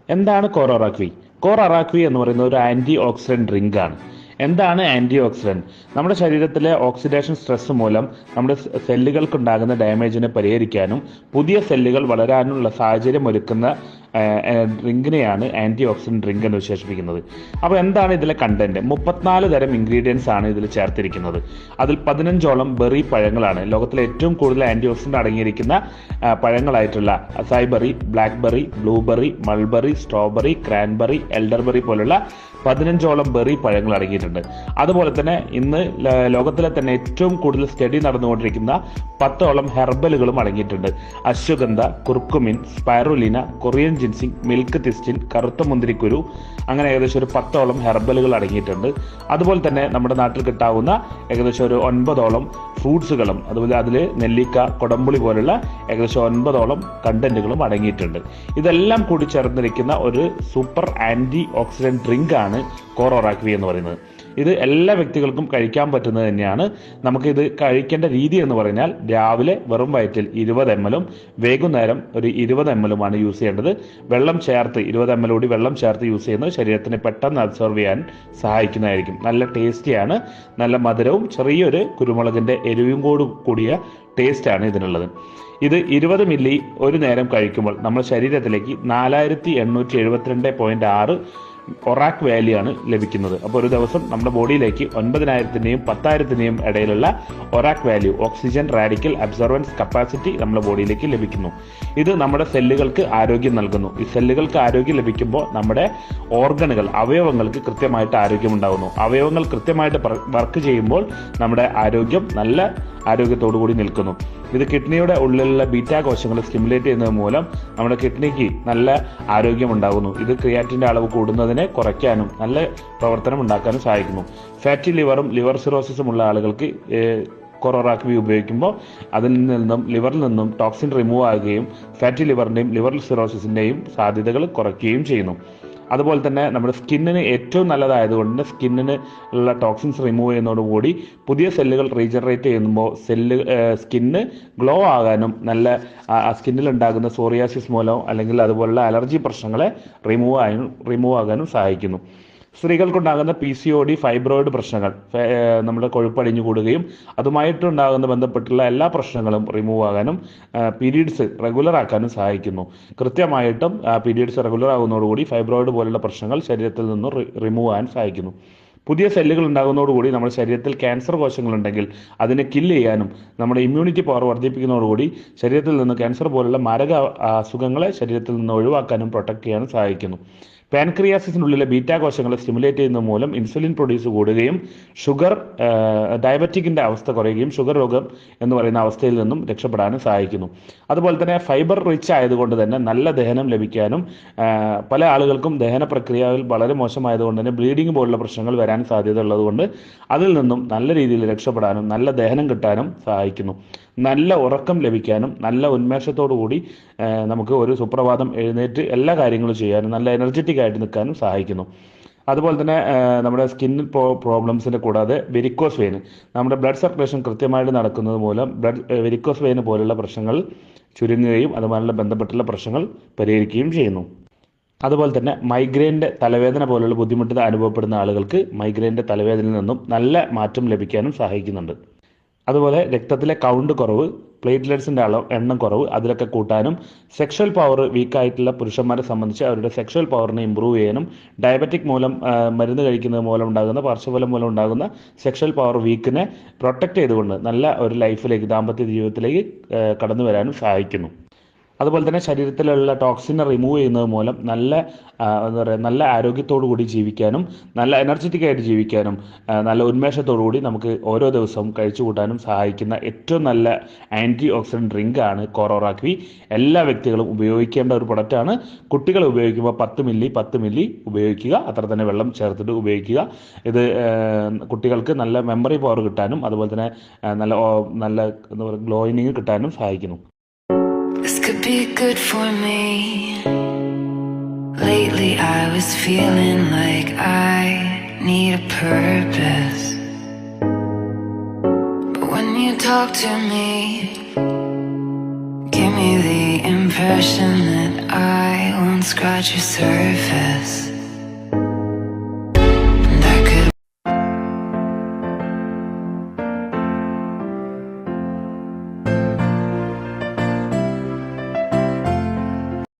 എന്താണ് core അറാക്വി? Core അറാക്വി എന്ന് പറയുന്നത് ഒരു ആന്റി ഓക്സിഡന്റ് ഡ്രിങ്ക് ആണ്. എന്താണ് ആന്റി ഓക്സിഡന്റ്? നമ്മുടെ ശരീരത്തിലെ ഓക്സിഡേഷൻ സ്ട്രെസ് മൂലം നമ്മുടെ സെല്ലുകൾക്കുണ്ടാകുന്ന ഡാമേജിനെ പരിഹരിക്കാനും പുതിയ സെല്ലുകൾ വളരാനുള്ള സാഹചര്യം ഒരുക്കുന്ന ഡ്രിങ്കിനെയാണ് ആന്റി ഓക്സിഡന്റ് ഡ്രിങ്ക് എന്ന് വിശേഷിപ്പിക്കുന്നത്. അപ്പോൾ എന്താണ് ഇതിലെ കണ്ടന്റ്? 34 തരം ഇൻഗ്രീഡിയൻസ് ആണ് ഇതിൽ ചേർത്തിരിക്കുന്നത്. അതിൽ 15ഓളം ബെറി പഴങ്ങളാണ്. ലോകത്തിലെ ഏറ്റവും കൂടുതൽ ആന്റി ഓക്സിഡന്റ് അടങ്ങിയിരിക്കുന്ന പഴങ്ങളായിട്ടുള്ള acai berry, blackberry, blueberry, mulberry, strawberry, cranberry, elderberry പോലുള്ള 15ഓളം ബെറി പഴങ്ങൾ അടങ്ങിയിട്ടുണ്ട്. അതുപോലെ തന്നെ ഇന്ന് ലോകത്തിലെ തന്നെ ഏറ്റവും കൂടുതൽ സ്റ്റഡി നടന്നുകൊണ്ടിരിക്കുന്ന 10ഓളം ഹെർബലുകളും അടങ്ങിയിട്ടുണ്ട്. Ashwagandha, curcumin, spirulina, Korean ginseng, milk thistle, കറുത്ത മുന്തിരിക്കുരു, അങ്ങനെ ഏകദേശം ഒരു 10ഓളം ഹെർബലുകൾ അടങ്ങിയിട്ടുണ്ട്. അതുപോലെ തന്നെ നമ്മുടെ നാട്ടിൽ കിട്ടാവുന്ന ഏകദേശം ഒരു 9ഓളം ഫ്രൂട്ട്സുകളും അതുപോലെ അതിൽ നെല്ലിക്ക, കൊടമ്പുളി പോലുള്ള ഏകദേശം 9ഓളം കണ്ടന്റുകളും അടങ്ങിയിട്ടുണ്ട്. ഇതെല്ലാം കൂടി ചേർന്നിരിക്കുന്ന ഒരു സൂപ്പർ ആന്റി ഓക്സിഡന്റ് ഡ്രിങ്ക് ആണ് കോർ അറാക്വി എന്ന് പറയുന്നത്. ഇത് എല്ലാ വ്യക്തികൾക്കും കഴിക്കാൻ പറ്റുന്നത് തന്നെയാണ്. നമുക്കിത് കഴിക്കേണ്ട രീതി എന്ന് പറഞ്ഞാൽ രാവിലെ വെറും വയറ്റിൽ 20 ml വൈകുന്നേരം ഒരു 20 ml യൂസ് ചെയ്യേണ്ടത്. വെള്ളം ചേർത്ത് 20 ml കൂടി വെള്ളം ചേർത്ത് യൂസ് ചെയ്യുന്നത് ശരീരത്തിന് പെട്ടെന്ന് അബ്സോർവ് ചെയ്യാൻ സഹായിക്കുന്നതായിരിക്കും. നല്ല ടേസ്റ്റിയാണ്, നല്ല മധുരവും ചെറിയൊരു കുരുമുളകിൻ്റെ എരിവും കൂടിയ ടേസ്റ്റാണ് ഇതിനുള്ളത്. ഇത് 20 മില്ലി ഒരു നേരം കഴിക്കുമ്പോൾ നമ്മുടെ ശരീരത്തിലേക്ക് 4872.6 ഒറാക് വാല്യൂ ലഭിക്കുന്നത്. അപ്പോൾ ഒരു ദിവസം നമ്മുടെ ബോഡിയിലേക്ക് 9000-ന്റെയും 10,000-ന്റെയും ഇടയിലുള്ള ORAC value, oxygen radical absorbance capacity നമ്മുടെ ബോഡിയിലേക്ക് ലഭിക്കുന്നു. ഇത് നമ്മുടെ സെല്ലുകൾക്ക് ആരോഗ്യം നൽകുന്നു. ഈ സെല്ലുകൾക്ക് ആരോഗ്യം ലഭിക്കുമ്പോൾ നമ്മുടെ ഓർഗനുകൾ, അവയവങ്ങൾക്ക് കൃത്യമായിട്ട് ആരോഗ്യമുണ്ടാകുന്നു. അവയവങ്ങൾ കൃത്യമായിട്ട് വർക്ക് ചെയ്യുമ്പോൾ നമ്മുടെ ആരോഗ്യം നല്ല ആരോഗ്യത്തോടു കൂടി നിൽക്കുന്നു. ഇത് കിഡ്നിയുടെ ഉള്ളിലുള്ള ബീറ്റാ കോശങ്ങൾ സ്റ്റിമുലേറ്റ് ചെയ്യുന്നത് മൂലം നമ്മുടെ കിഡ്നിക്ക് നല്ല ആരോഗ്യം ഉണ്ടാകുന്നു. ഇത് ക്രിയാറ്റിൻ്റെ അളവ് കൂടുന്നതിനെ കുറയ്ക്കാനും നല്ല പ്രവർത്തനം ഉണ്ടാക്കാനും സഹായിക്കുന്നു. ഫാറ്റി ലിവറും ലിവർ സിറോസിസും ഉള്ള ആളുകൾക്ക് കോർ അറാക്വി ഉപയോഗിക്കുമ്പോൾ ലിവറിൽ നിന്നും ടോക്സിൻ റിമൂവ് ആകുകയും ഫാറ്റി ലിവറിൻ്റെയും ലിവർ സിറോസിസിൻ്റെയും സാധ്യതകൾ കുറയ്ക്കുകയും ചെയ്യുന്നു. അതുപോലെ തന്നെ നമ്മുടെ സ്കിന്നിന് ഏറ്റവും നല്ലതായതുകൊണ്ട് സ്കിന്നിന് ഉള്ള ടോക്സിൻസ് റിമൂവ് ചെയ്യുന്നതോടുകൂടി പുതിയ സെല്ലുകൾ റീജനറേറ്റ് ചെയ്യുമ്പോൾ സ്കിന്ന് ഗ്ലോ ആകാനും നല്ല സ്കിന്നിൽ ഉണ്ടാകുന്ന സോറിയാസിസ് മൂലം അല്ലെങ്കിൽ അതുപോലുള്ള അലർജി പ്രശ്നങ്ങളെ റിമൂവ് ആകാനും സഹായിക്കുന്നു. സ്ത്രീകൾക്കുണ്ടാകുന്ന PCOD, ഫൈബ്രോയിഡ് പ്രശ്നങ്ങൾ, നമ്മുടെ കൊഴുപ്പടിഞ്ഞു കൂടുകയും അതുമായിട്ടുണ്ടാകുന്ന ബന്ധപ്പെട്ടുള്ള എല്ലാ പ്രശ്നങ്ങളും റിമൂവ് ആകാനും പീരീഡ്സ് റെഗുലർ ആക്കാനും സഹായിക്കുന്നു. കൃത്യമായിട്ടും പീരീഡ്സ് റെഗുലർ ആകുന്നതോടുകൂടി ഫൈബ്രോയിഡ് പോലുള്ള പ്രശ്നങ്ങൾ ശരീരത്തിൽ നിന്നും റിമൂവ് ആകാൻ സഹായിക്കുന്നു. പുതിയ സെല്ലുകൾ ഉണ്ടാകുന്നതോടുകൂടി നമ്മുടെ ശരീരത്തിൽ ക്യാൻസർ കോശങ്ങളുണ്ടെങ്കിൽ അതിനെ കില്ല് ചെയ്യാനും നമ്മുടെ ഇമ്മ്യൂണിറ്റി പവർ വർദ്ധിപ്പിക്കുന്നതോടുകൂടി ശരീരത്തിൽ നിന്ന് ക്യാൻസർ പോലുള്ള മാരക അസുഖങ്ങളെ ശരീരത്തിൽ നിന്ന് ഒഴിവാക്കാനും പ്രൊട്ടക്ട് ചെയ്യാനും സഹായിക്കുന്നു. പാൻക്രിയാസിനുള്ളിലെ ബീറ്റാ കോശങ്ങളെ സ്റ്റിമുലേറ്റ് ചെയ്യുന്നത് മൂലം ഇൻസുലിൻ പ്രൊഡ്യൂസ് കൂടുകയും ഡയബറ്റിക്കിൻ്റെ അവസ്ഥ കുറയുകയും ഷുഗർ രോഗം എന്ന് പറയുന്ന അവസ്ഥയിൽ നിന്നും രക്ഷപ്പെടാനും സഹായിക്കുന്നു. അതുപോലെ തന്നെ ഫൈബർ റിച്ച് ആയതുകൊണ്ട് തന്നെ നല്ല ദഹനം ലഭിക്കാനും പല ആളുകൾക്കും ദഹന പ്രക്രിയയിൽ വളരെ മോശമായതുകൊണ്ട് തന്നെ ബ്ലീഡിങ് പോലുള്ള പ്രശ്നങ്ങൾ വരാൻ സാധ്യത ഉള്ളതുകൊണ്ട് അതിൽ നിന്നും നല്ല രീതിയിൽ രക്ഷപ്പെടാനും നല്ല ദഹനം കിട്ടാനും സഹായിക്കുന്നു. നല്ല ഉറക്കം ലഭിക്കാനും നല്ല ഉന്മേഷത്തോടു കൂടി നമുക്ക് ഒരു സുപ്രഭാതം എഴുന്നേറ്റ് എല്ലാ കാര്യങ്ങളും ചെയ്യാനും നല്ല എനർജറ്റിക് ആയിട്ട് നിൽക്കാനും സഹായിക്കുന്നു. അതുപോലെ തന്നെ നമ്മുടെ സ്കിൻ പ്രോബ്ലംസിനെ കൂടാതെ വെരിക്കോസ് വെയിൻ, നമ്മുടെ ബ്ലഡ് സർക്കുലേഷൻ കൃത്യമായിട്ട് നടക്കുന്നത് മൂലം വെരിക്കോസ് വെയിൻ പോലുള്ള പ്രശ്നങ്ങൾ ചുരുങ്ങുകയും അതുമായുള്ള ബന്ധപ്പെട്ടുള്ള പ്രശ്നങ്ങൾ പരിഹരിക്കുകയും ചെയ്യുന്നു. അതുപോലെ തന്നെ മൈഗ്രെയിൻ്റെ തലവേദന പോലുള്ള ബുദ്ധിമുട്ട് അനുഭവപ്പെടുന്ന ആളുകൾക്ക് മൈഗ്രെയിൻ്റെ തലവേദനയിൽ നിന്നും നല്ല മാറ്റം ലഭിക്കാനും സഹായിക്കുന്നുണ്ട്. അതുപോലെ രക്തത്തിലെ കൗണ്ട് കുറവ്, പ്ലേറ്റ്ലെറ്റ്സിൻ്റെ എണ്ണം കുറവ്, അതിലൊക്കെ കൂട്ടാനും സെക്ഷൽ പവർ വീക്കായിട്ടുള്ള പുരുഷന്മാരെ സംബന്ധിച്ച് അവരുടെ സെക്ഷൽ പവറിനെ ഇമ്പ്രൂവ് ചെയ്യാനും ഡയബറ്റിക് മൂലം മരുന്ന് കഴിക്കുന്നത് മൂലം ഉണ്ടാകുന്ന പാർശ്വഫലം മൂലം ഉണ്ടാകുന്ന സെക്ഷൽ പവർ വീക്കിനെ പ്രൊട്ടക്റ്റ് ചെയ്തുകൊണ്ട് നല്ല ഒരു ലൈഫിലേക്ക്, ദാമ്പത്യ ജീവിതത്തിലേക്ക് കടന്നു വരാനും സഹായിക്കുന്നു. അതുപോലെ തന്നെ ശരീരത്തിലുള്ള ടോക്സിനെ റിമൂവ് ചെയ്യുന്നത് മൂലം നല്ല ആരോഗ്യത്തോടു കൂടി ജീവിക്കാനും നല്ല എനർജറ്റിക് ആയിട്ട് ജീവിക്കാനും നല്ല ഉന്മേഷത്തോടു കൂടി നമുക്ക് ഓരോ ദിവസവും കഴിച്ചു കൂട്ടാനും സഹായിക്കുന്ന ഏറ്റവും നല്ല ആൻറ്റി ഓക്സിഡൻറ്റ് ഡ്രിങ്ക് ആണ് കോർ അറാക്വി. എല്ലാ വ്യക്തികളും ഉപയോഗിക്കേണ്ട ഒരു പ്രൊഡക്റ്റാണ്. കുട്ടികൾ ഉപയോഗിക്കുമ്പോൾ 10 മില്ലി ഉപയോഗിക്കുക, അത്ര തന്നെ വെള്ളം ചേർത്തിട്ട് ഉപയോഗിക്കുക. ഇത് കുട്ടികൾക്ക് നല്ല മെമ്മറി പവർ കിട്ടാനും അതുപോലെ തന്നെ നല്ല എന്താ പറയുക ഗ്ലോയിനിങ് കിട്ടാനും സഹായിക്കുന്നു. This could be good for me. Lately I was feeling like I need a purpose. But when you talk to me, give me the impression that I won't scratch your surface.